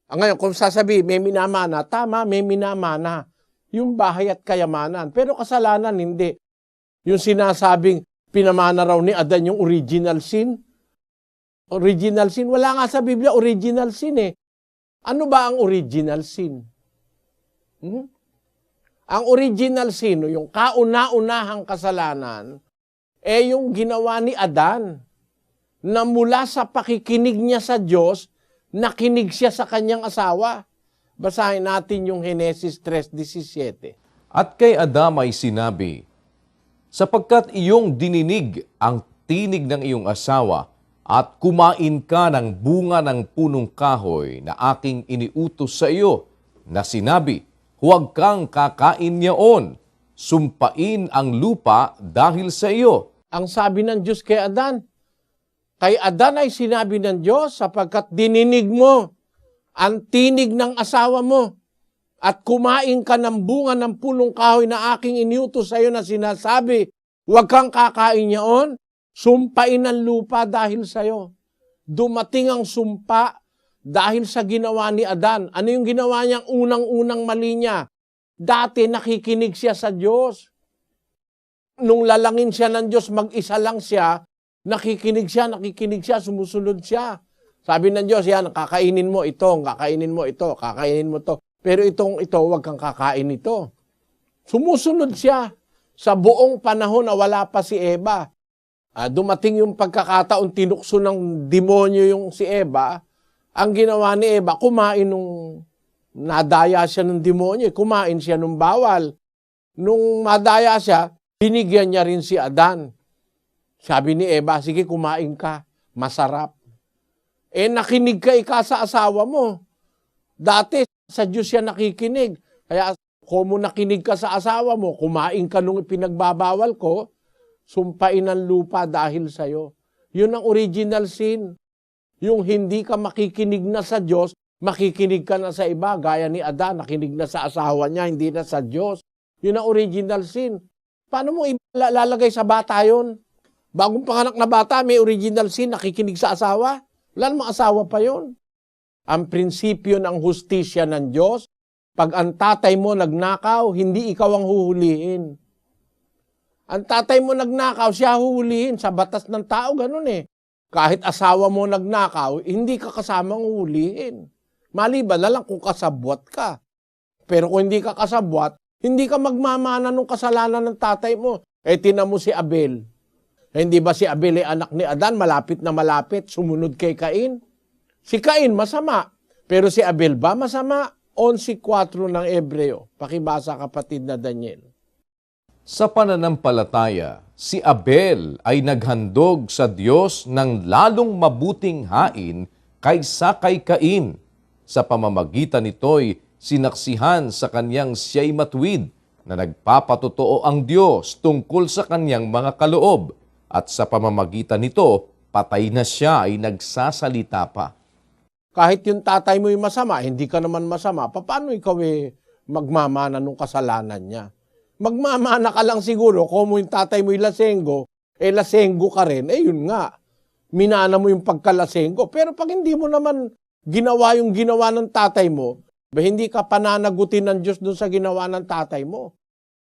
Ngayon, kung sasabihin, may minamana, tama, may minamana. Yung bahay at kayamanan. Pero kasalanan, hindi. Yung sinasabing pinamana raw ni Adan yung original sin. Original sin. Wala nga sa Biblia original sin eh. Ano ba ang original sin? Ang original sin, yung kauna-unahang kasalanan, yung ginawa ni Adan na mula sa pakikinig niya sa Diyos, nakinig siya sa kanyang asawa. Basahin natin yung Genesis 3:17. At kay Adam ay sinabi, sapagkat iyong dininig ang tinig ng iyong asawa at kumain ka ng bunga ng punong kahoy na aking iniutos sa iyo, na sinabi, huwag kang kakain niyaon, sumpain ang lupa dahil sa iyo. Ang sabi ng Diyos kay Adan, kay Adan ay sinabi ng Diyos, sapagkat dininig mo ang tinig ng asawa mo at kumain ka ng bunga ng punong kahoy na aking iniutos sa iyo na sinasabi, huwag kang kakain niyaon, sumpain ang lupa dahil sa iyo. Dumating ang sumpa dahil sa ginawa ni Adan. Ano yung ginawa niyang unang-unang mali niya? Dati nakikinig siya sa Diyos. Nung lalangin siya ng Diyos, mag-isa lang siya, nakikinig siya, sumusunod siya. Sabi ng Diyos, yan, kakainin mo ito, kakainin mo ito, kakainin mo ito. Pero ito, huwag kang kakain ito. Sumusunod siya. Sa buong panahon na wala pa si Eva, dumating yung pagkakataon, tinukso ng demonyo yung si Eva. Ang ginawa ni Eva, kumain nung nadaya siya ng demonyo, kumain siya nung bawal. Nung madaya siya, binigyan niya rin si Adan. Sabi ni Eva, sige kumain ka, masarap. Nakinig ka ika sa asawa mo. Dati sa Diyos siya nakikinig. Kaya kung mo nakinig ka sa asawa mo, kumain ka nung pinagbabawal ko, sumpain ang lupa dahil sa'yo. Yun ang original sin. Yung hindi ka makikinig na sa Diyos, makikinig ka na sa iba. Gaya ni Adan, nakinig na sa asawa niya, hindi na sa Diyos. Yun ang original sin. Paano mo ilalagay sa bata yun? Bagong panganak na bata, may original sin, nakikinig sa asawa. Wala namang asawa pa yun. Ang prinsipyo ng hustisya ng Diyos, pag ang tatay mo nagnakaw, hindi ikaw ang huhulihin. Ang tatay mo nagnakaw, siya huhulihin. Sa batas ng tao, ganun eh. Kahit asawa mo nagnakaw, hindi ka kasamang huhulihin. Maliban na lang kung kasabwat ka. Pero kung hindi ka kasabwat, hindi ka magmamana ng kasalanan ng tatay mo. Tinan mo si Abel. Hindi ba si Abel ay anak ni Adan, malapit na malapit, sumunod kay Cain? Si Cain masama, pero si Abel ba masama? 11:4 ng Hebreo. Pakibasa kapatid na Daniel. Sa pananampalataya, si Abel ay naghandog sa Diyos ng lalong mabuting hain kaysa kay Cain. Sa pamamagitan nito'y sinaksihan sa kanyang siya'y matuwid na nagpapatotoo ang Diyos tungkol sa kanyang mga kaloob. At sa pamamagitan nito, patay na siya ay nagsasalita pa. Kahit yung tatay mo yung masama, hindi ka naman masama, paano ikaw magmamana ng kasalanan niya? Magmamana ka lang siguro, kung yung tatay mo yung lasenggo, lasenggo ka rin, yun nga. Minana mo yung pagkalasenggo. Pero pag hindi mo naman ginawa yung ginawa ng tatay mo, hindi ka pananagutin ng Diyos doon sa ginawa ng tatay mo.